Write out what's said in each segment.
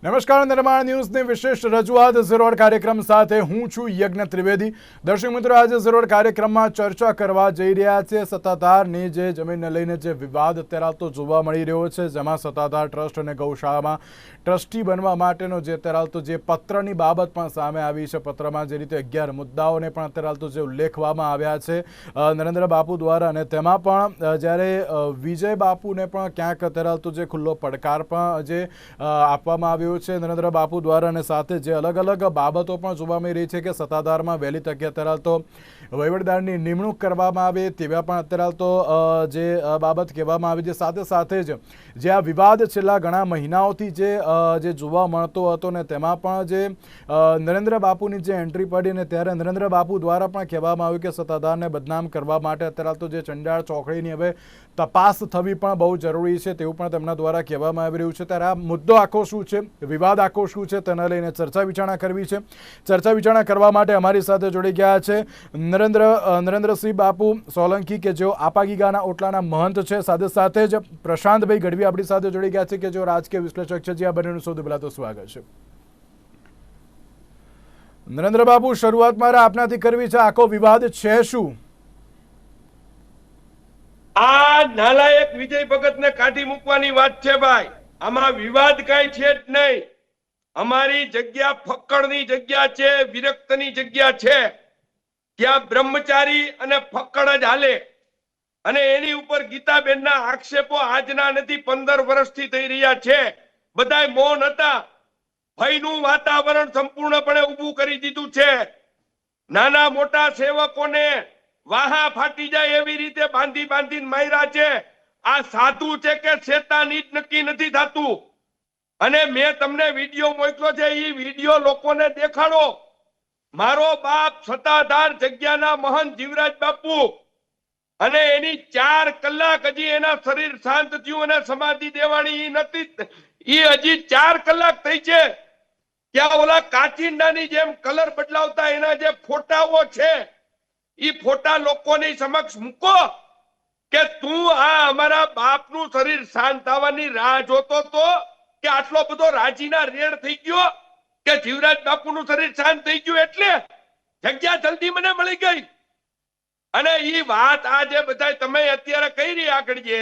નમસ્કાર, નિર્માણ ન્યૂઝની વિશેષ રજૂઆત ઝીરોડ કાર્યક્રમ સાથે હું છું યજ્ઞ ત્રિવેદી। દર્શક મિત્રો, આજે ઝીરોડ કાર્યક્રમમાં ચર્ચા કરવા જઈ રહ્યા છે સત્તાધારની જે જમીનને લઈને જે વિવાદ અત્યારે તો જોવા મળી રહ્યો છે, જેમાં સત્તાધાર ટ્રસ્ટ અને ગૌશાળામાં ટ્રસ્ટી બનવા માટેનો જે અત્યારે તો જે પત્રની બાબત પણ સામે આવી છે। પત્રમાં જે રીતે 11 મુદ્દાઓને પણ અત્યારે તો જે ઉલ્લેખવામાં આવ્યા છે નરેન્દ્ર બાપુ દ્વારા, અને તેમાં પણ જ્યારે વિજય બાપુને પણ ક્યાંક અત્યારે તો જે ખુલ્લો પડકાર પણ જે આપવામાં આવ્યો છે નરેન્દ્ર બાપુ દ્વારા, અને સાથે જે અલગ અલગ બાબતો પણ જોવા મળી રહી છે કે સત્તાધારમાં વહેલી તકે અત્યારે તો વહીવટદારની નિમણૂક કરવામાં આવે તેવા પણ અત્યારે તો જે બાબત કહેવામાં આવી છે। સાથે સાથે જ જે આ વિવાદ છેલ્લા ઘણા મહિનાઓથી જે જોવા મળતો હતો ને તેમાં પણ જે નરેન્દ્ર બાપુની જે એન્ટ્રી પડી ને ત્યારે નરેન્દ્ર બાપુ દ્વારા પણ કહેવામાં આવ્યું કે સત્તાધારને બદનામ કરવા માટે અત્યારે તો જે ચંડાળ ચોકડીની હવે તપાસ થવી પણ બહુ જરૂરી છે તેવું પણ તેમના દ્વારા કહેવામાં આવી રહ્યું છે। ત્યારે આ મુદ્દો આખો શું છે, વિવાદ આખો શું છે, તેને લઈને ચર્ચા વિચારણા કરવી છે। ચર્ચા વિચારણા કરવા માટે અમારી સાથે જોડી ગયા છે નરેન્દ્રસિંહ બાપુ સોલંકી કે જેઓ આપાગીગાના ઓટલાના મહંત છે। સાથે સાથે જ પ્રશાંતભાઈ ગઢવી આપણી સાથે જોડી ગયા છે કે જેઓ રાજકીય વિશ્લેષક છે। જે આ બંનેનું સૌથી પહેલા તો સ્વાગત છે। નરેન્દ્ર બાપુ, શરૂઆત મારે આપનાથી કરવી છે, આખો વિવાદ છે શું? આ નાલાયક વિજય ભગતને કાઢી મૂકવાની વાત છે ભાઈ। આમાં વિવાદ કઈ છે જ નહીં। અમારી જગ્યા ફક્કડની જગ્યા છે, વિરક્તની જગ્યા છે। ત્યાં બ્રહ્મચારી અને ફક્કડ જ હાલે, અને એની ઉપર ગીતાબેનના આક્ષેપો આજના નથી, 15 વર્ષથી થઈ રહ્યા છે। બધાય મૌન હતા। ભયનું વાતાવરણ સંપૂર્ણપણે ઊભું કરી દીધું છે। નાના મોટા સેવકોને વાહા ફાટી જાય એવી રીતે બાંધી બાંધીને માર્યા છે। આ સાધુ છે કે શેતાની જ નક્કી નથી થતું। અને મેં તમને વિડીયો મોકલ્યો છે, એ વિડીયો લોકોને દેખાડો। મારો બાપ સત્તાધાર જગ્યાના મહંત જીવરાજ બાપુ, અને એની 4 કલાક હજી એના શરીર શાંત થયું અને સમાધિ દેવાણી નથી, એ હજી 4 કલાક થઈ છે। ત્યાં ઓલા કાચિંડાની જેમ કલર બદલાવતા એના જે ફોટાઓ છે, એ ફોટા લોકોની સમક્ષ મૂકો કે તું આ અમારા બાપનું શરીર શાંત થવાની રાહ જોતો તો, કે આટલો બધો રાજીના રેડ થઈ ગયો કે જીવરાજ બાપુનું શરીર શાંત થઈ ગયું એટલે જગ્યા જલ્દી મને મળી ગઈ। અને ઈ વાત આજે બધા તમે અત્યારે કઈ રહી આગળ છે,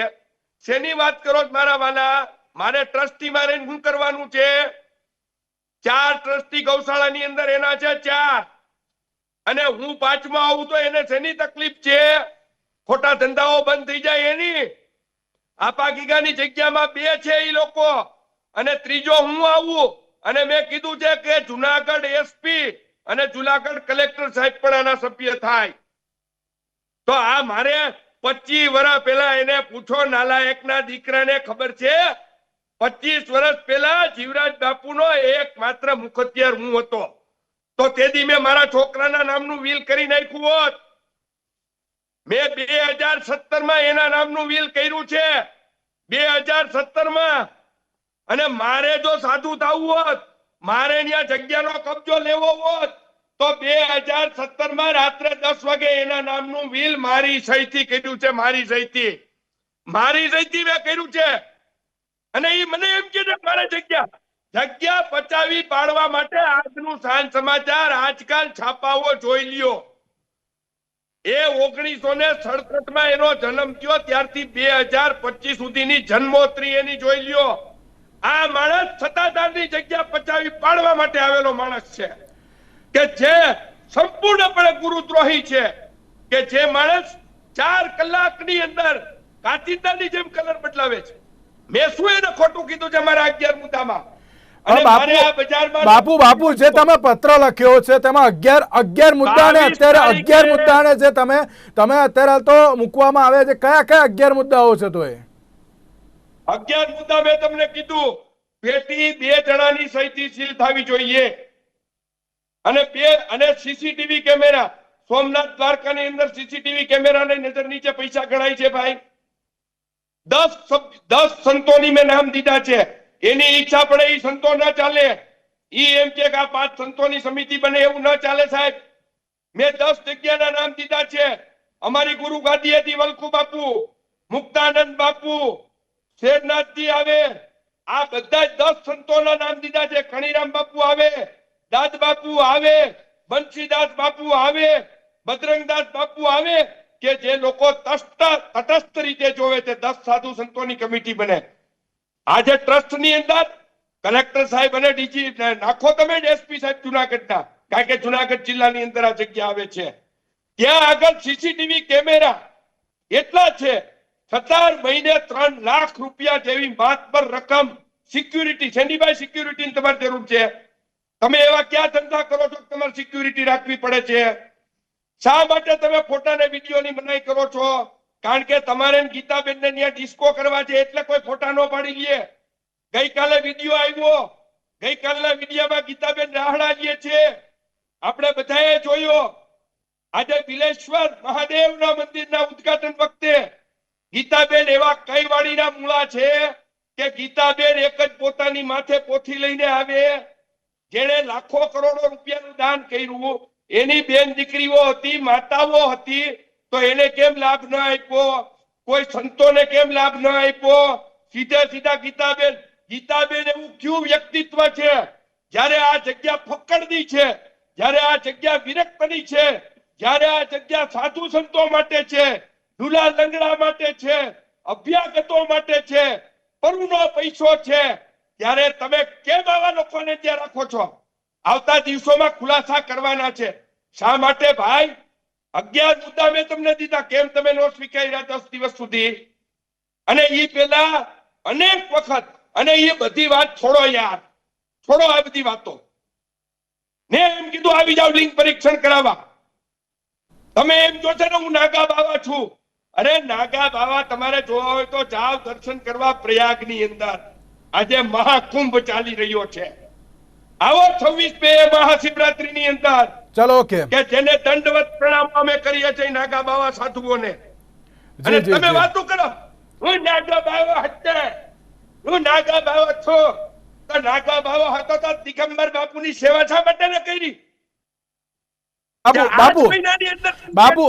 શેની વાત કરો મારા વાલા? મારે ટ્રસ્ટી મારે શું કરવાનું છે? 4 ટ્રસ્ટી ગૌશાળાની અંદર એના છે 4, અને હું 5મા આવું તો એને શેની તકલીફ છે? ખોટા ધંધાઓ બંધ થઈ જાય એની। આપાગીગાની જગ્યામાં 2 છે એ લોકો, અને ત્રીજો હું આવું, અને મેં કીધું છે કે જુનાગઢ એસપી અને જુનાગઢ કલેક્ટર સાહેબ પણ આના સભ્ય થાય। તો આ મારે 25 વર્ષ પહેલા એને પૂછો, નાલાયકના દીકરાને ખબર છે? 25 વર્ષ પહેલા જીવરાજ બાપુનો એકમાત્ર મુખત્યાર હું હતો। તો તેથી મેં મારા છોકરાના નામનું વિલ કરી નાખ્યું હોત। મેં 2017માં એના નામનું વિલ કર્યું છે, 2017માં। અને મારે જો સાધુ થવું હોત, મારે ત્યાં જગ્યાનો કબજો લેવો હોત, તો 2017માં રાત્રે 10 વાગે એના નામનું વિલ મારી સહીથી કર્યું છે। મારી સહીથી મેં કર્યું છે। અને એ મને એમ કે મારે જગ્યા પચાવી પાડવા માટે આજનું સાંજ સમાચાર આજકાલ છાપાઓ જોઈ લ્યો। એ 1967માં એનો જન્મ થયો, ત્યારથી 2025 સુધીની જન્મોત્રી એની જોઈ લ્યો। આ માણસ સત્તાધારની જગ્યા પચાવી પાડવા માટે આવેલો માણસ છે, કે જે સંપૂર્ણપણે ગુરુદ્રોહી છે, કે જે માણસ 4 કલાકની અંદર કાચિંડાની જેમ કલર બદલાવે છે। મેં શું એને ખોટું કીધું છે મારા 11 મુદ્દામાં? બાપુ, જે તમે પત્ર લખ્યો છે તેમાં 11 મુદ્દાને અત્યારે 11 મુદ્દાને જે તમે અત્યારે તો મૂકવામાં આવે છે, કયા 11 મુદ્દાઓ છે? તો એ 11 મુદ્દા મેં તમને કીધું, પેટી 2 જણાની સહીથી સીલ થવી જોઈએ, અને સીસીટીવી કેમેરા સોમનાથ દ્વારકાની અંદર સીસીટીવી કેમેરાની નજર નીચે પૈસા ગણાય છે ભાઈ। 10 સંતોની મેં નામ દીધા છે। એની ઈચ્છા પડે એ સંતો ના ચાલે, ઈ એમ કે આ 5 સંતોની સમિતિ બને એવું ના ચાલે સાહેબ। મેં 10 જગ્યાના નામ દીધા છે। અમારી ગુરુ ગાદીએથી વલ્કુ બાપુ, મુક્તાનંદ બાપુ, શેરનાથજી આવે, આ બધા 10 સંતોના નામ દીધા છે. ખણીરામ બાપુ આવે, દાદ બાપુ આવે, બંસીદાસ બાપુ આવે, બજરંગદાસ બાપુ આવે, કે જે લોકો તટસ્થ રીતે જોવે છે. 10 સાધુ સંતોની કમિટી બને. આજે ટ્રસ્ટ ની અંદર કલેક્ટર સાહેબ અને ડીજી નાખો તમે, એસપી સાહેબ જુનાગઢના, કારણ કે જુનાગઢ જિલ્લાની અંદર આ જગ્યા આવે છે. ત્યાં આગળ સીસીટીવી કેમેરા એટલા છે. 17 મહિને 3 લાખ રૂપિયા જેવી માતબર રકમ સિક્યુરિટી, સેન્ડીબાઈ સિક્યુરિટી ની તમારે જરૂર છે. તમે એવા ક્યાં ધંધા કરો છો કે તમારે સિક્યુરિટી રાખવી પડે છે? શા માટે તમે ફોટા ને વિડીયોની મનાઈ કરો છો? કારણ કે તમારે ગીતાબેન ને ત્યાં ડિસ્કો કરવા છે એટલે કોઈ ફોટા ન પાડી લે. ગઈકાલે વિડીયો આવ્યો, ગઈકાલના વિડીયોમાં ગીતાબેન રાહડા લે છે, આપણે બધાએ જોયો. આજે બિલેશ્વર મહાદેવના મંદિરના ઉદ્ઘાટન વખતે ગીતાબેન એવા કઈ વાડીના મૂળા છે કે ગીતાબેન એક જ પોતાની માથે પોથી લઈને આવે. જેણે લાખો કરોડો રૂપિયાનું દાન કર્યું, એની બેન દીકરીઓ હતી, માતાઓ હતી, તો એને કેમ લાભ ન આપ્યો? કોઈ સંતોને કેમ લાભ ન આપ્યો? સીધા ગીતાબેન એવું કયું વ્યક્તિત્વ છે? જ્યારે આ જગ્યા ફક્કડની છે, જ્યારે આ જગ્યા વિરક્તની છે, જ્યારે આ જગ્યા સાધુ સંતો માટે છે, ઢુલા લંગડા માટે છે, અભ્યાગતો માટે છે, પરુનો પૈસો છે, ત્યારે તમે કેમ આવા લોકોને ત્યાં રાખો છો? આવતા દિવસોમાં ખુલાસા કરવાના છે. શા માટે ભાઈ? 11 મુદ્દા મેં તમને દીધા, કેમ તમે નો સ્વીકાર્યા 10 દિવસ સુધી? અને એ પેલા અનેક વખત, અને એ બધી વાત છોડો યાર, છોડો આ બધી વાતો. મેં એમ કીધું આવી જાવ લિંગ પરીક્ષણ કરાવવા. તમે એમ જો છો ને હું નાગા બાવા છું. અરે નાગા બાવા તમારે જોવા હોય તો જાવ દર્શન કરવા પ્રયાગની અંદર. આજે મહાકુંભ ચાલી રહ્યો છે. આવો 26 મહાશિવરાત્રીની અંદર. ચલો ઓકે, કે જેને દંડવત પ્રણામ અમે કરીએ છીએ નાગા બાવા સાધુઓને. અને તમે વાતો કરો હું નાગા બાવા હતા, હું નાગા બાવા છું. તો નાગા બાવા હતો તો દિગંબર બાપુની સેવા શા માટે ન કરી? બાપુ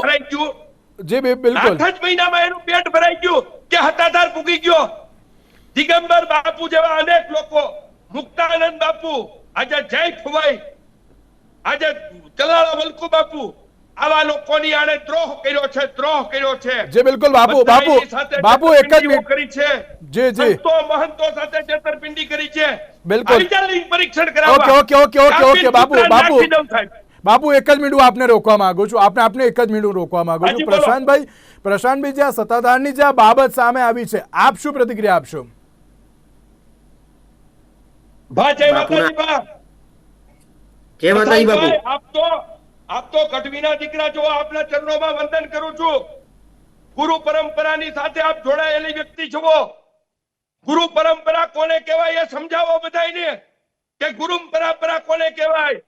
જી બિલકુલ, 8 જ મહિનામાં એનું પેટ ભરાઈ ગયું કે હતાધાર પૂગી ગયો. દિગંબર બાપુ જેવા અનેક લોકો, મુક્તાનંદ બાપુ, આજે જય ફુવાઈ, આજે ચલાળા વલ્કુ બાપુ, આવા લોકોની આને દ્રોહ કર્યો છે, દ્રોહ કર્યો છે. જી બિલકુલ બાપુ એક જ મિનિટ કરી છે. જી જી, સંતો મહંતો સાથે છેતરપિંડી કરી છે. બિલકુલ પરીક્ષણ કરાવવા. ઓકે બાપુ એક જ મિનિટ આપને રોકવા માંગુ છું, આપને એક જ મિનિટ રોકવા માંગુ છું. પ્રશાંતભાઈ, જે આ સત્તાધારની જે આ બાબત સામે આવી છે, આપ શું પ્રતિક્રિયા આપશો? આપ તો ગઢવીના દીકરા છો, આપના ચરણોમાં વંદન કરું છું. ગુરુ પરંપરાની સાથે આપ જોડાયેલી વ્યક્તિ છો. ગુરુ પરંપરા કોને કહેવાય એ સમજાવો બધાને, કે ગુરુ પરંપરા કોને કહેવાય?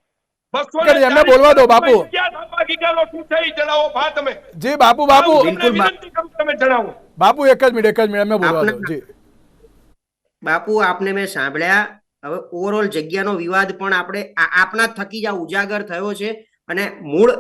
એમને બોલવા દો બાપુ. જી બાપુ તમે જણાવો. બાપુ એક જ મિનિટ એમને બોલવા દો. જી બાપુ, આપને મેં સાંભળ્યા. હવે ઓવરઓલ જગ્યાનો વિવાદ પણ આપણે આપના થકી જ ઉજાગર થયો છે. અને મૂળ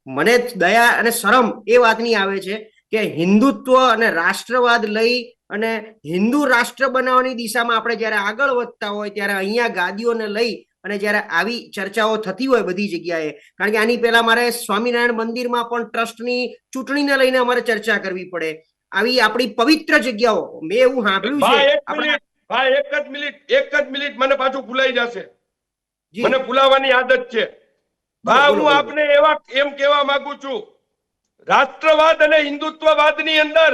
મને દયા અને શરમ એ વાતની આવે છે કે હિન્દુત્વ અને રાષ્ટ્રવાદ લઈ અને હિન્દુ રાષ્ટ્ર બનાવવાની દિશામાં આપણે જયારે આગળ વધતા હોય ત્યારે અહીંયા ગાદીઓને લઈ અને જયારે આવી ચર્ચાઓ થતી હોય બધી જગ્યાએ, કારણ કે આની પહેલા મારે સ્વામિનારાયણ મંદિરમાં પણ ટ્રસ્ટની ચૂંટણીને લઈને અમારે ચર્ચા કરવી પડે. આવી આપણી પવિત્ર જગ્યાઓ મેં એવું સાંભળ્યું છે. ભાઈ એક જ મિનિટ મને પાછું ભૂલાઈ જશે. મને ભૂલાવાની આદત છે. ભાઈ હું આપને એમ કહેવા માંગુ છું, રાષ્ટ્રવાદ અને હિન્દુત્વવાદની અંદર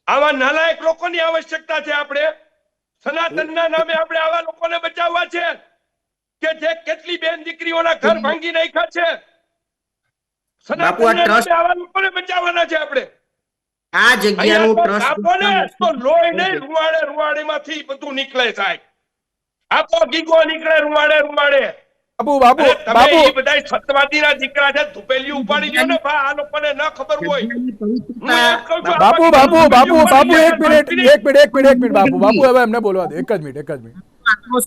આવા નાલાયક લોકોની આવશ્યકતા છે. આપણે સનાતનના નામે આપણે આવા લોકોને બચાવવા છે કે જે કેટલી બેન દીકરીઓના ઘર ભાંગી નાખ્યા છે. સનાતનના નામે આવા લોકોને બચાવવાના છે આપણે. આ જગ્યાનું ટ્રસ્ટ તો લોહી નહીં, રૂવાડેમાંથી બધું નીકળે સાહેબ. આપો ગીગો નીકળે રૂવાડે. બાપુ એ બધા સત્યવાદીના દીકરા છે, ધુપેલી ઉપાડી ગયો ને આ લોકોને ન ખબર હોય. બાપુ એક મિનિટ બાપુ હવે એમને બોલવા દો. એક જ મિનિટ.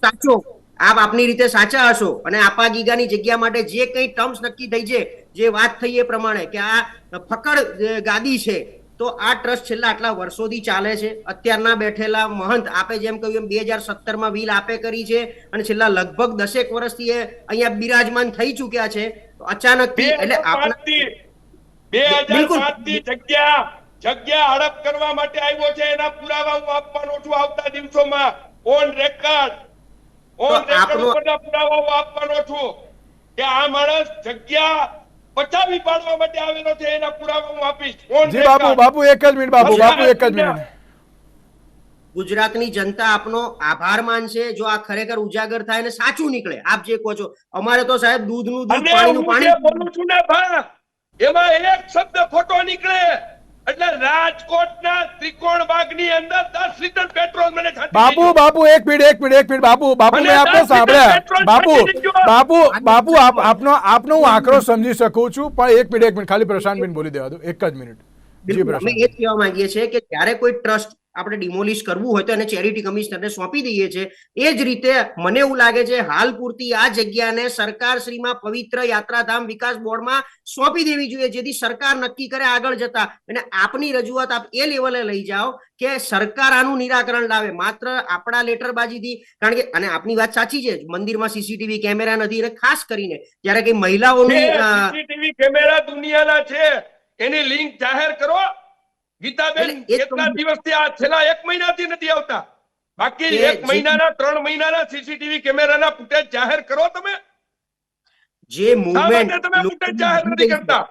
સાચો, આપ આપની રીતે સાચા હશો અને આપા ગીગાની જગ્યા માટે જે કઈ ટર્મ્સ નક્કી થઈ છે, જે વાત થઈ એ પ્રમાણે કે આ ફકડ ગાદી છે, તો આ ટ્રસ્ટ છેલ્લા આટલા વર્ષોથી ચાલે છે. અત્યારના બેઠેલા મહંત આપે જેમ કહ્યું એમ 2017માં વિલ આપે કરી છે અને છેલ્લા લગભગ 10 વર્ષથી એ અહીંયા બિરાજમાન થઈ ચૂક્યા છે. તો અચાનકથી એટલે આપણા 2007 થી જગ્યા હડપ કરવા માટે આવ્યો છે, એના પુરાવા હું આપવાનો છું આવતા દિવસોમાં ઓન રેકોર્ડ ઉપરના પુરાવા હું આપવાનો છું કે આ માણસ જગ્યા પચાવી પાડવા માટે આવેલો છે, એના પુરાવા હું આપીશ. જી બાપુ એક જ મિનિટ બાપુ એક જ મિનિટ. ગુજરાતની જનતા આપનો આભાર માનશે જો આ ખરેખર ઉજાગર થાય અને સાચું નીકળે. આપ જે કહો છો, અમારે તો સાહેબ દૂધનું દૂધ પાણીનું પાણી બોલું છું ને ભા, એમાં એક શબ્દ ખોટો નીકળે એટલે રાજકોટના ત્રિકોણબાગની અંદર 10 લીટર પેટ્રોલ મને બાપુ એક મિનિટ બાપુ મેં આપને સાંભળ્યા. બાપુ આપનો હું આક્રોશ સમજી શકું છું, પણ એક મિનિટ ખાલી પ્રશાંતબેન બોલી દેવા દો, એક જ મિનિટ. અમે એ જ કહેવા માંગીએ છીએ કે જ્યારે કોઈ ટ્રસ્ટ આપણે ડિમોલિશ કરવું હોય તો એને ચેરિટી કમિશનરને સોંપી દઈએ છીએ. એ જ રીતે મને એવું લાગે છે હાલ પૂરતી આ જગ્યાને સરકાર શ્રીમાં પવિત્ર યાત્રાધામ વિકાસ બોર્ડમાં સોંપી દેવી જોઈએ, જેથી સરકાર નક્કી કરે આગળ જતા. અને આપની રજૂઆત આપ એ લેવલે લઈ જાઓ કે સરકાર આનું નિરાકરણ લાવે, માત્ર આપણા લેટરબાજીથી. કારણ કે અને આપની વાત સાચી છે, મંદિરમાં સીસીટીવી કેમેરા નથી અને ખાસ કરીને જ્યારે કઈ મહિલાઓની સીસીટીવી કેમેરા દુનિયાના છે, એની લિંક જાહેર કરો. ગીતાબેન કેટલા દિવસથી આ છેલ્લા 1 મહિનાથી નથી આવતા, બાકી 1 મહિનાના 3 મહિનાના સીસીટીવી કેમેરાના ફૂટેજ જાહેર કરો. તમે જે મૂવમેન્ટ તમે ફૂટેજ જાહેર નથી કરતા,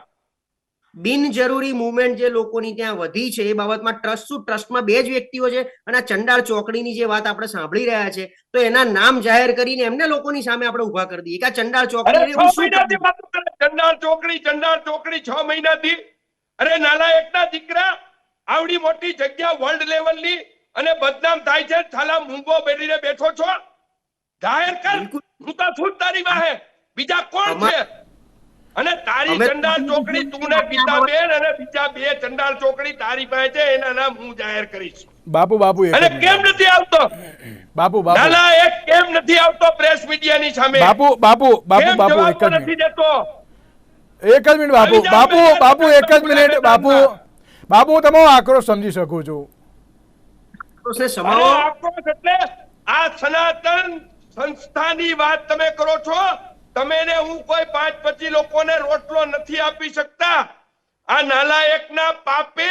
બિનજરૂરી મૂવમેન્ટ જે લોકોની ત્યાં વધી છે એ બાબતમાં ટ્રસ્ટમાં 2 જ વ્યક્તિઓ છે અને આ ચંડાળ ચોકડીની જે વાત આપણે સાંભળી રહ્યા છે તો એના નામ જાહેર કરીને એમને લોકોની સામે આપણે ઉભા કરી દઈએ કે આ ચંડાળ ચોકડી ચંડાળ ચોકડી 6 મહિનાથી. અરે નાલાયકના દીકરા, આવડી મોટી જગ્યા વર્લ્ડ લેવલની અને બદનામ થાય છે, થાલા મૂંગો બેઠીને બેઠો છો. જાહેર કર, હું તો છું તારી વાહે, બીજા કોણ છે? અને તારી ચંડાળ ચોકડી તું ને ગીતાબેન અને બીજા 2 ચંડાળ ચોકડી તારી પાસે છે, એના નામ હું જાહેર કરીશ. બાપુ અને કેમ નથી આવતો નાલાયક, કેમ નથી આવતો પ્રેસ મીડિયાની સામે? બાપુ એક જ નથી દેતો. એક જ મિનિટ બાપુ એક જ મિનિટ બાપુ તમારો આક્રોશ સમજી શકું છું. આક્રોશ એટલે આ સનાતન સંસ્થાની વાત તમે કરો છો. તમે ને હું કોઈ 5-25 લોકોને રોટલો નથી આપી શકતા. આ નાલાયકના પાપે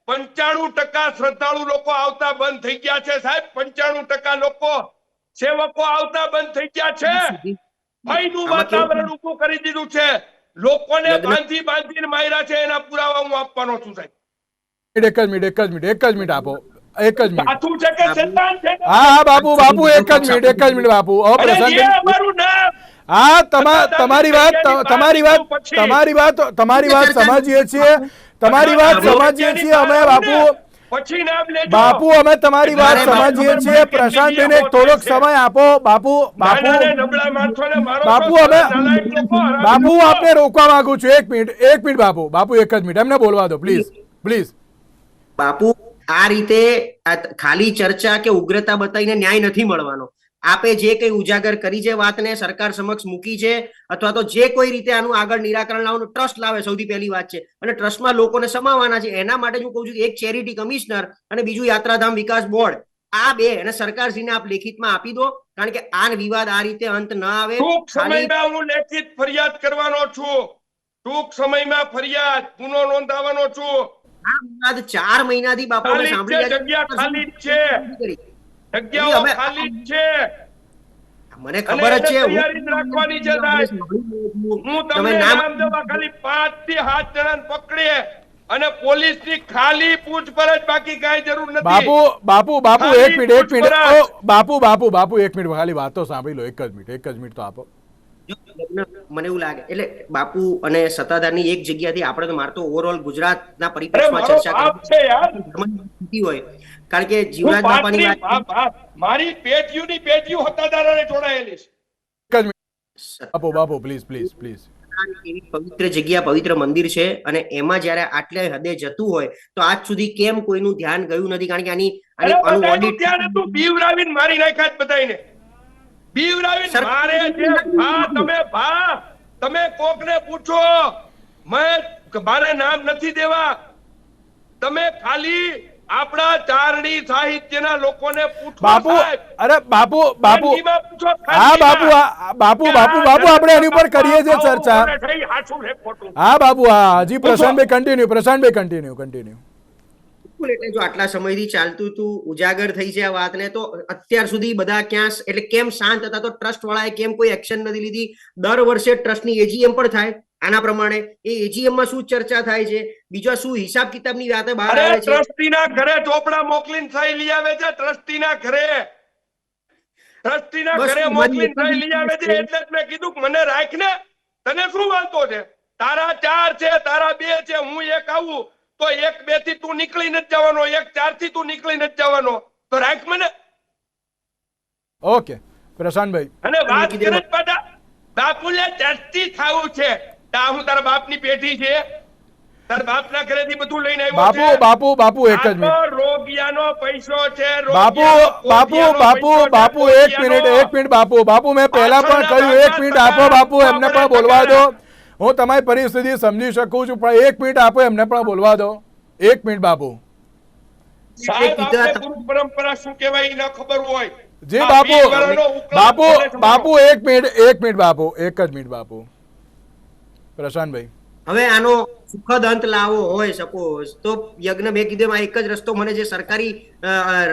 95% શ્રદ્ધાળુ લોકો આવતા બંધ થઈ ગયા છે સાહેબ. 95% લોકો સેવકો આવતા બંધ થઈ ગયા છે. ભયનું વાતાવરણ ઊભું કરી દીધું છે. લોકોને બાંધીને માર્યા છે, એના પુરાવા હું આપવાનો છું સાહેબ. એક જ મિનિટ આપો. એક જ મિનિટ. સાચું છે કે શૈતાન છે? હા બાપુ એક જ મિનિટ બાપુ. હા તમારી વાત સમજીએ છીએ અમે બાપુ અમે તમારી વાત સમજીએ છીએ. પ્રશાંતભાઈને થોડોક સમય આપો બાપુ આપને રોકવા માંગુ છું. એક મિનિટ બાપુ એક જ મિનિટ એમને બોલવા દો પ્લીઝ. બાપુ આ રીતે ખાલી ચર્ચા કે ઉગ્રતા બતાવીને ન્યાય નથી મળવાનો. આપે જે કઈ ઉજાગર કરી છે વાતને સરકાર સમક્ષ મૂકી છે અથવા તો જે કોઈ રીતે આનું આગળ નિરાકરણ લાવવાનું ટ્રસ્ટ લાવે, સૌથી પહેલી વાત છે. અને ટ્રસ્ટમાં લોકોને સમાવવાના છે. એના માટે હું કહું છું કે એક ચેરિટી કમિશનર અને બીજું યાત્રાધામ વિકાસ બોર્ડ, આ 2 અને સરકારશ્રીને આપ લેખિતમાં આપી દો, કારણ કે આ વિવાદ આ રીતે અંત ન આવે. ટૂંક સમયમાં હું લેખિત ફરિયાદ કરવાનો છું. ટૂંક સમયમાં ફરિયાદ ગુનો નોંધાવવાનો છું. આ વિવાદ 4 મહિનાથી બાપુ અમે સાંભળી જગ્યા ખાલી છે, જગ્યાઓ ખાલી છે. મને ખબર જ છે. તૈયારી રાખવાની છે સાહેબ. હું તમને નામ દેવા ખાલી 5 થી 7 જણાને પકડે અને પોલીસની ખાલી પૂછપરછ, બાકી કાઈ જરૂર નથી. બાપુ એક મિનિટ બાપુ એક મિનિટ ખાલી વાતો સાંભળી લો. એક જ મિનિટ તો આપો. મને એવું લાગે એટલે બાપુ અને સત્તાધારની એક જગ્યાથી આપણે તો મારતો ઓવરઓલ ગુજરાતના પરિપ્રેક્ષમાં ચર્ચા કરવી હોય, કારણ કે જીવરાજ બાપાની વાત મારી પેટીયું સત્તાધારને જોડાયેલી છે. બાપુ પ્લીઝ એવી પવિત્ર જગ્યા, પવિત્ર મંદિર છે અને એમાં જયારે આટલે હદે જતું હોય તો આજ સુધી કેમ કોઈનું ધ્યાન ગયું નથી? કારણ કે આનું ઓડિટ ધ્યાન હતું. બીવરાવીને મારી નાખ્યા બધાને. તમે કોકને પૂછો, મારે નામ નથી દેવા. તમે ખાલી આપણા ચારણી સાહિત્યના લોકોને પૂછો બાપુ સાહેબ. અરે બાપુ બાપુ ખાનગીમાં પૂછો, હા બાપુ ખાનગીમાં. બાપુ બાપુ બાપુ આપણે એની ઉપર કરીએ છીએ ચર્ચા. થઈ, હાચું છે ખોટું? હા બાપુ હા હજી પ્રશાંતભાઈ કન્ટિન્યુ. બિલકુલ, એટલે જો આટલા સમયથી ચાલતું હતું, ઉજાગર થઈ છે આ વાતને, તો અત્યાર સુધી બધા ક્યાં એટલે કેમ શાંત હતા? તો ટ્રસ્ટ વાળાએ કેમ કોઈ એક્શન નથી લીધી? દર વર્ષે ટ્રસ્ટની એજીએમ પણ થાય આના પ્રમાણે. એ એજીએમ માં શું ચર્ચા થાય છે? બીજો શું હિસાબ કિતાબની વાતો બહાર અરે આવે છે? ટ્રસ્ટીના ઘરે ચોપડા મોકલીને સહી લઈ આવે છે. ટ્રસ્ટીના ઘરે બસ મોકલીને સહી લઈ આવે છે. એટલે જ મેં કીધું કે મને રાખ ને, તને શું વાંધો છે? તારા 4 છે, તારા 2 છે, હું 1 આવું તો 1 2 થી તું નીકળી નથી જવાનો, 1 4 થી તું નીકળી નથી જવાનો, તો રાખ મને. ઓકે પ્રશાંતભાઈ. અને વાત કરે પાછા બાપુને ટ્રસ્ટી થાવું છે. તા હું તારા બાપની પેઢી છે? તારા બાપના ઘરેથી બધું લઈને આવ્યો છે? બાપુ એક જ મિનિટ. આ તો રોગિયાનો પૈસો છે. બાપુ એક મિનિટ બાપુ મેં પહેલા પણ કહ્યું, 1 મિનિટ આપો બાપુ, એમને પણ બોલવા દો. હું તમારી પરિસ્થિતિ સમજી શકું છું, પણ 1 મિનિટ આપો, એમને પણ બોલવા દો. 1 મિનિટ બાપુ. સાહેબ, આપણે ગુરુ પરંપરા શું કહેવાય એ ન ખબર હોય. જી બાપુ 1 મિનિટ બાપુ, 1 જ મિનિટ બાપુ. પ્રશાંતભાઈ, હવે આનો સુખદ અંત લાવવો હોય સપોઝ તો યજ્ઞ મેં કીધું એમાં એક જ રસ્તો મને જે સરકારી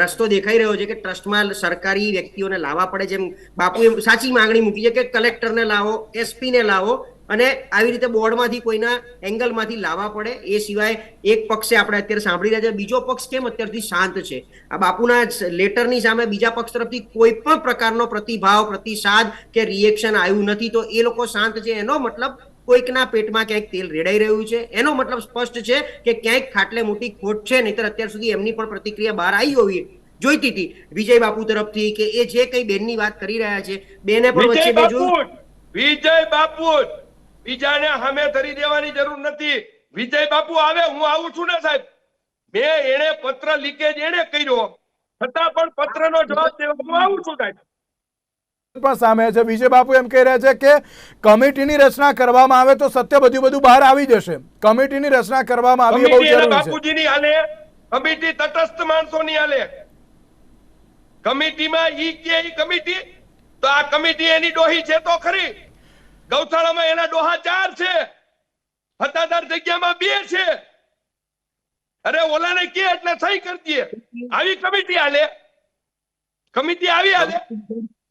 રસ્તો દેખાઈ રહ્યો છે કે ટ્રસ્ટમાં સરકારી વ્યક્તિઓને લાવવા પડે. જેમ બાપુએ સાચી માંગણી મૂકી છે કે કલેક્ટરને લાવો, એસપી ને લાવો, અને આવી રીતે બોર્ડમાંથી કોઈના એંગલમાંથી લાવવા પડે. એ સિવાય એક પક્ષે આપણે અત્યારે સાંભળી રહ્યા છે, બીજો પક્ષ કેમ અત્યારથી શાંત છે? આ બાપુના લેટરની સામે બીજા પક્ષ તરફથી કોઈ પણ પ્રકારનો પ્રતિભાવ, પ્રતિસાદ કે રિએક્શન આવ્યું નથી. તો એ લોકો શાંત છે, એનો મતલબ કોઈકના પેટમાં ક્યાંક તેલ રેડાઈ રહ્યું છે. એનો મતલબ સ્પષ્ટ છે કે ક્યાંક ખાટલે મોટી ખોટ છે. નહીતર અત્યાર સુધી એમની પણ પ્રતિક્રિયા બહાર આવી હોવી જોઈતી હતી વિજય બાપુ તરફથી, કે એ જે કઈ બેનની વાત કરી રહ્યા છે, બેને પણ વચ્ચે મેં જોયું. વિજય બાપુ બીજાને સામે ધરી દેવાની જરૂર નથી. વિજય બાપુ આવે, હું આવું છું ને સાહેબ. એને પત્ર લીકેજ એને કર્યો, છતાં પણ પત્રનો જવાબ દેવા હું આવું છું સાહેબ. પણ સામે છે વિજય બાપુ એમ કહી રહ્યા છે કે કમિટીની રચના કરવામાં આવે તો સત્ય બધું બહાર આવી જશે. કમિટીની રચના કરવામાં આવી બહુ જરૂરી છે. બાપુજીની હાલે કમિટી તટસ્થ માણસોની હાલે. કમિટીમાં ઈ કે ઈ કમિટી, તો આ કમિટી એની ડોહી છે તો ખરી. ગૌશાળામાં એના ડોહા 4 છે, હતાદાર જગ્યામાં 2 છે. અરે ઓલાને કે એટલે સહી કરી દે. આવી કમિટી હાલે? કમિટી આવી હાલે?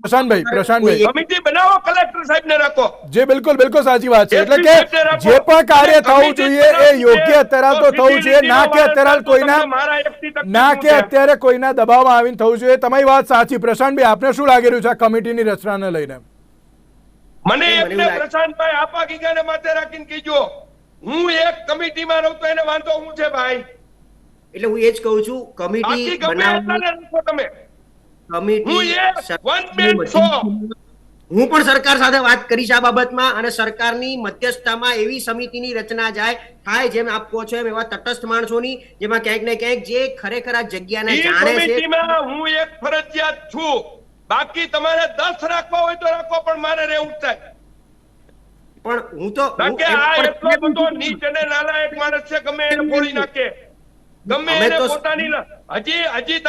પ્રશાંતભાઈ, કમિટી બનાવો, કલેક્ટર સાહેબને રાખો. જે બિલકુલ સાચી વાત છે. એટલે કે જે પણ કાર્ય થવું જોઈએ એ યોગ્ય અત્યારે તો થવું જોઈએ, ના કે અત્યારે કોઈના દબાવમાં આવીને થવું જોઈએ. તમારી વાત સાચી. પ્રશાંતભાઈ, આપને શું લાગી રહ્યું છે આ કમિટીની રચનાને લઈને? મને એકને પ્રશાંતભાઈ આપા ગીગાને માથે રાખીને કીજો, હું એક કમિટીમાં રહું તો એને વાંધો હું છે ભાઈ? એટલે હું એ જ કહું છું, કમિટી બનાવો તમે. હું પણ સરકાર સાથે વાત કરીશ આ બાબતમાં, અને સરકારની મધ્યસ્થતામાં એવી સમિતિની રચના થાય જેમ આપ કહો છો એમ, એવા તટસ્થ માણસોની, જેમાં ક્યાંક ને ક્યાંક જે ખરેખર આ જગ્યાને જાણે છે. હું એક ફરજિયાત છું, બાકી તમારે 10 રાખવા હોય તો રાખો, પણ મારે રહેવું થાય. પણ હું તો આ એટલો બધો નીચ અને નાલાયક માણસ છે, ગમે એને ફોડી નાખે, ગમે એને પોતાની. હજી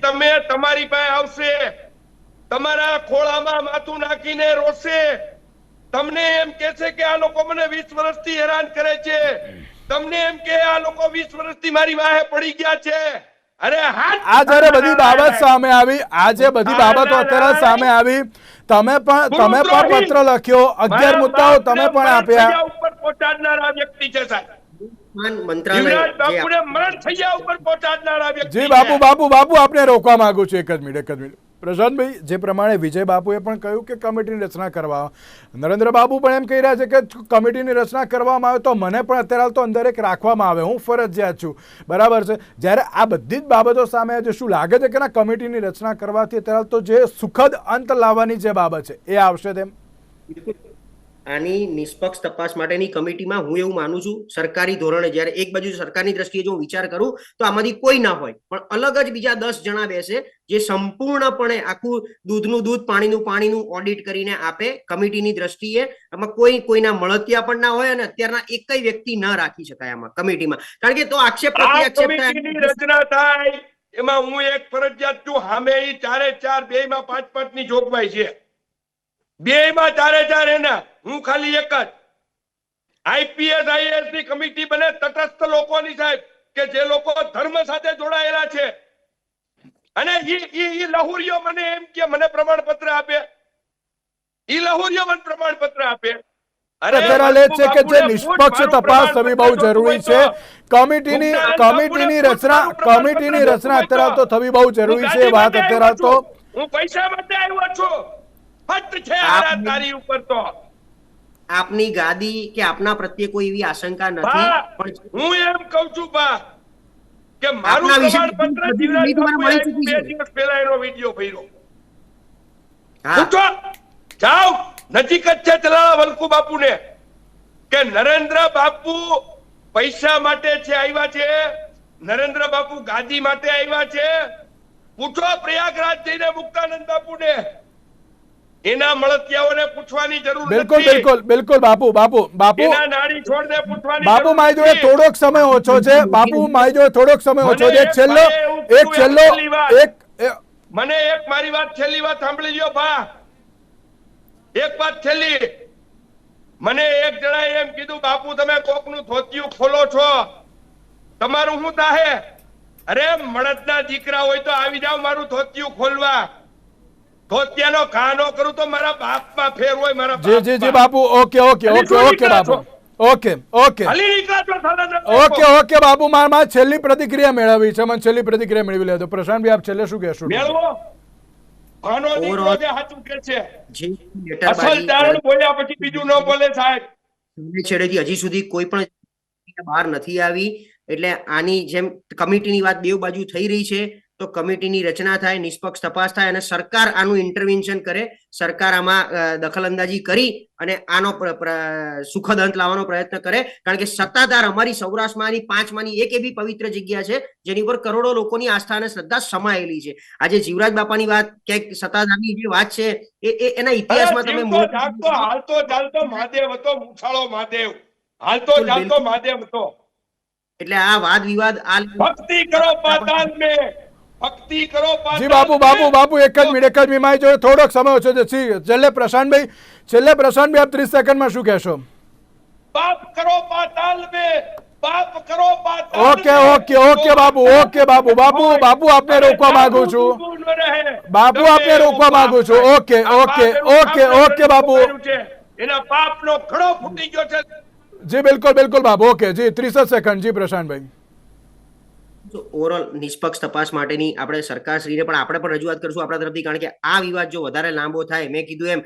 તમે તમારી પાસે આવશે, તમારા ખોળામાં માથું નાખીને રોશે, તમને એમ કે છે કે આ લોકો મને 20 વર્ષથી હેરાન કરે છે, તમને એમ કે આ લોકો 20 વર્ષથી મારી વાહે પડી ગયા છે. અરે આ જ્યારે બધી બાબત સામે આવી, આજે બધી બાબતો અત્યારે સામે આવી, તમે પણ પત્ર લખ્યો, 11 મુદ્દાઓ તમે પણ આપ્યા. ઉપર પહોંચાડનારા વ્યક્તિ છે સાહેબ. જી બાપુ આપને રોકવા માંગુ છું. એક જ મિનિટ. પ્રશાંતભાઈ, જે પ્રમાણે વિજય બાપુએ પણ કહ્યું કે કમિટીની રચના કરવા, નરેન્દ્ર બાબુ પણ એમ કહી રહ્યા છે કે કમિટીની રચના કરવામાં આવે તો મને પણ અત્યારે તો અંદર એક રાખવામાં આવે, હું ફરજિયાત છું. બરાબર છે. જ્યારે આ બધી જ બાબતો સામે આવે છે, શું લાગે છે કે ના કમિટીની રચના કરવાથી અત્યારે તો જે સુખદ અંત લાવવાની જે બાબત છે એ આવશે તેમ? આની નિષ્પક્ષ તપાસ માટેની કમિટીમાં હું એવું માનું છું સરકારી ધોરણે જ્યારે એક બાજુ સરકારની દ્રષ્ટિએ જો વિચાર કરું તો આમાંથી કોઈ ના હોય પણ અલગ જ બીજા 10 જણા બેસે જે સંપૂર્ણપણે આખું દૂધનું દૂધ પાણીનું ઓડિટ કરીને આપે કમિટીની દ્રષ્ટિએ. આમાં કોઈના મળતિયા પણ ના હોય અને અત્યારના એકય વ્યક્તિ ન રાખી શકાય આમાં કમિટીમાં, કારણ કે તો આક્ષેપ કમિટીની રચના થાય એમાં હું એક ફરજિયાત છું, સામે ઈ 4 બેયમાં 5 ની જોગવાઈ છે, બેયમાં 4 એના, હું ખાલી એક જ. આઈપીએસ આઈએએસ ની કમિટી બને તટસ્થ લોકોની સાહેબ કે જે લોકો ધર્મ સાથે જોડાયેલા છે, અને ઈ લહુરીઓ મને એમ કે મને પ્રમાણપત્ર આપે, ઈ લહુરીઓ મને પ્રમાણપત્ર આપે. અત્યારે લે છે કે જે નિષ્પક્ષ તપાસ થવી બહુ જરૂરી છે. કમિટીની રચના અત્યારે તો થવી બહુ જરૂરી છે. વાત અત્યારે તો હું પૈસા માટે આવ્યો છું, ફટ છે હારા તારી ઉપર તો આપની ગાદી કે આપના પ્રત્યે કોઈ એવી આશંકા નથી, પણ હું એમ કહું છું બા કે મારું પ્રમાણપત્ર જીવરાજ બાપુએ 2 દિવસ પહેલા એનો વિડિયો ભર્યો. પૂછો જાઓ, નજીક જ છે તલાળા વલ્કુ બાપુને, કે નરેન્દ્ર બાપુ પૈસા માટે છે આવ્યા છે, નરેન્દ્ર બાપુ ગાદી માટે આવ્યા છે. પૂછો પ્રયાગરાજ જઈને મુક્તાનંદ બાપુને, એના મળતિયાઓને પૂછવાની જરૂર નથી. બિલકુલ બાપુ એના નાડી છોડને પૂછવાની બાપુ મારી જોડે થોડોક સમય ઓછો છે. મને એક મારી વાત છેલ્લી વાત સાંભળી લ્યો ભા, એક વાત છેલ્લી. મને એક જણાએ એમ કીધું બાપુ તમે કોકનું ધોતિયું ખોલો છો, તમારું શું થાહે? અરે મળદના દીકરા હોય તો આવી જાવ મારું ધોતિયું ખોલવા, ધોતિયાનો ઘા નો કરું તો મારા બાપમાં ફેર હોય. મારા જી બાપુ, ઓકે બાપુ, ઓકે બાપુ, મારા છેલ્લી પ્રતિક્રિયા મેળવી છે, મને છેલ્લી પ્રતિક્રિયા મેળવી લે તો પ્રશાંતભાઈ આપ છેલ્લે શું કહેશો? મેળવો. ઘાનો દીકરો જે સાચું કે છે, અસલ કારણ બોલ્યા પછી બીજું ન બોલે સાહેબ. છેડેથી હજી સુધી કોઈ પણ બહાર નથી આવી, એટલે આની જેમ કમિટીની વાત બે બાજુ થઈ રહી છે, તો કમિટીની રચના થાય, નિષ્પક્ષ તપાસ થાય અને સરકાર આનું ઇન્ટરવેન્શન કરે, સરકાર આમાં દખલઅંદાજી કરી અને આનો સુખદ અંત લાવવાનો પ્રયત્ન કરે. કારણ કે સત્તાધાર અમારી સૌરાષ્ટ્રમાંની 5માંની એક એવી પવિત્ર જગ્યા છે જેની ઉપર કરોડો લોકોની આસ્થા અને શ્રદ્ધા સમાયેલી છે. આજે જીવરાજ બાપાની વાત, ક્યાંક સત્તાધારની જે વાત છે એના ઇતિહાસમાં તમે હાલતો ચાલતો મહાદેવ હતો, મૂછાળો મહાદેવ, હાલતો ચાલતો મહાદેવ હતો. એટલે આ વાદ વિવાદ ભક્તિ કરો પાતાલ મે, ભક્તિ કરો પાતાલ. જી બાપુ એક જ મિનિટ મારી જોડે થોડોક સમય ઓછો છે. છેલ્લે પ્રશાંતભાઈ આપ 30 સેકન્ડમાં શું કહેશો? પાપ કરો પાતાલ મે, પાપ કરો પાતાલ. ઓકે બાપુ આપને રોકવા માંગુ છું. ઓકે બાપુ, એના પાપનો ઘડો ફૂટી ગયો છે. જી બિલકુલ બાપુ, ઓકે જી 30 સેકન્ડ. જી પ્રશાંતભાઈ, ઓવરઓલ નિષ્પક્ષ તપાસ માટેની આપણે સરકારશ્રીને પણ આપણે પણ રજૂઆત કરશું આપણા તરફથી, કારણ કે આ વિવાદ જો વધારે લાંબો થાય, મેં કીધું એમ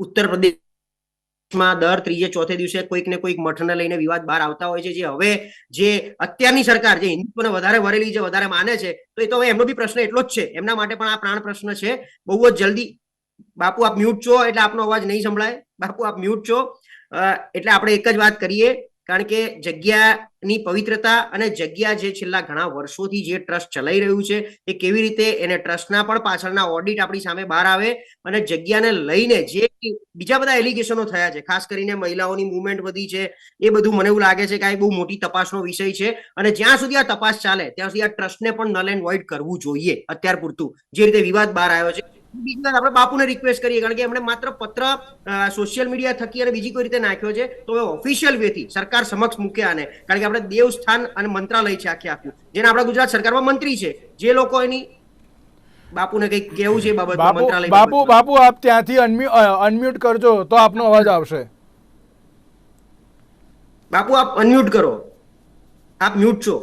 ઉત્તર પ્રદેશમાં દર ત્રીજે ચોથે દિવસે કોઈક ને કોઈક મઠને લઈને વિવાદ બહાર આવતા હોય છે, જે હવે જે અત્યારની સરકાર જે હિન્દુત્વને વધારે વરેલી છે, વધારે માને છે, તો એ તો હવે એમનો બી પ્રશ્ન એટલો જ છે, એમના માટે પણ આ પ્રાણ પ્રશ્ન છે. બહુ જ જલ્દી બાપુ આપ મ્યુટ છો, એટલે આપનો અવાજ નહીં સંભળાય. બાપુ આપ મ્યુટ છો, એટલે આપણે એક જ વાત કરીએ, કારણ કે જગ્યાની પવિત્રતા અને જગ્યા જે છેલ્લા ઘણા વર્ષોથી જે ટ્રસ્ટ ચલાવી રહ્યું છે એ કેવી રીતે એને ટ્રસ્ટના પણ પાછળના ઓડિટ આપણી સામે બહાર આવે, અને જગ્યાને લઈને જે બીજા બધા એલિગેશનો થયા છે, ખાસ કરીને મહિલાઓની મુવમેન્ટ વધી છે, એ બધું મને એવું લાગે છે કે આ બહુ મોટી તપાસનો વિષય છે. અને જ્યાં સુધી આ તપાસ ચાલે ત્યાં સુધી આ ટ્રસ્ટને પણ નલ એન્ડ વોઇડ કરવું જોઈએ. અત્યાર પૂરતું જે રીતે વિવાદ બહાર આવ્યો છે, બીજી વાત આપણે બાપુને રિક્વેસ્ટ કરીએ, કારણ કે એમણે માત્ર પત્ર સોશિયલ મીડિયા થકી અને બીજી કોઈ રીતે નાખ્યો છે, તો હવે ઓફિશિયલ વેથી સરકાર સમક્ષ મૂકે આને, કારણ કે આપણે દેવસ્થાન અને મંત્રાલય છે આખું, જેને આપણા ગુજરાત સરકારમાં મંત્રી છે, જે લોકો એની બાપુને કઈક કેવું છે બાબત મંત્રાલય. બાપુ આપ ત્યાંથી અનમ્યુટ કરજો તો આપનો અવાજ આવશે. બાપુ આપ અનમ્યુટ કરો, આપ મ્યુટ છો.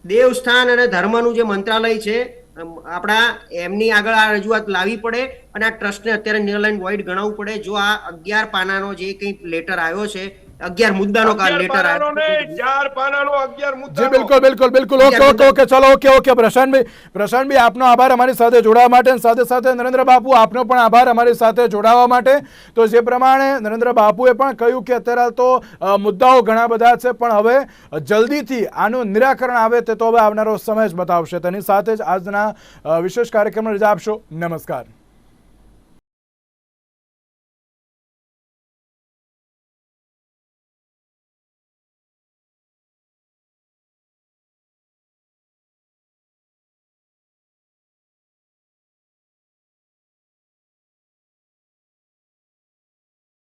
દેવસ્થાન અને ધર્મનું જે મંત્રાલય છે આપણા, એમની આગળ આ રજૂઆત લાવવી પડે અને આ ટ્રસ્ટને અત્યારે નલ એન્ડ વોઇડ ગણાવવું પડે. જો આ 11 પાનાનો જે કંઈ લેટર આવ્યો છે 11 મુદ્દાનો 11 લેટર પાનાનો આવ્યો. નહીં, 4 પાનાનો 11 જી મુદ્દાનો. બિલકુલ બિલકુલ બિલકુલ ઓકે ઓકે ઓકે ચલો ઓકે પ્રશાંતભાઈ આપનો આભાર અમારી સાથે જોડાવા માટે અને સાથે સાથે નરેન્દ્ર બાપુ આપનો પણ આભાર અમારી સાથે જોડાવા માટે. તો જે પ્રમાણે નરેન્દ્ર બાપુએ પણ કહ્યું કે અત્યારે તો મુદ્દાઓ ઘણા બધા છે, પણ હવે જલ્દીથી આનું નિરાકરણ આવે તે તો હવે આવનારો સમય જ બતાવશે. તેની સાથે જ આજના વિશેષ કાર્યક્રમમાં રજા આપશો. નમસ્કાર.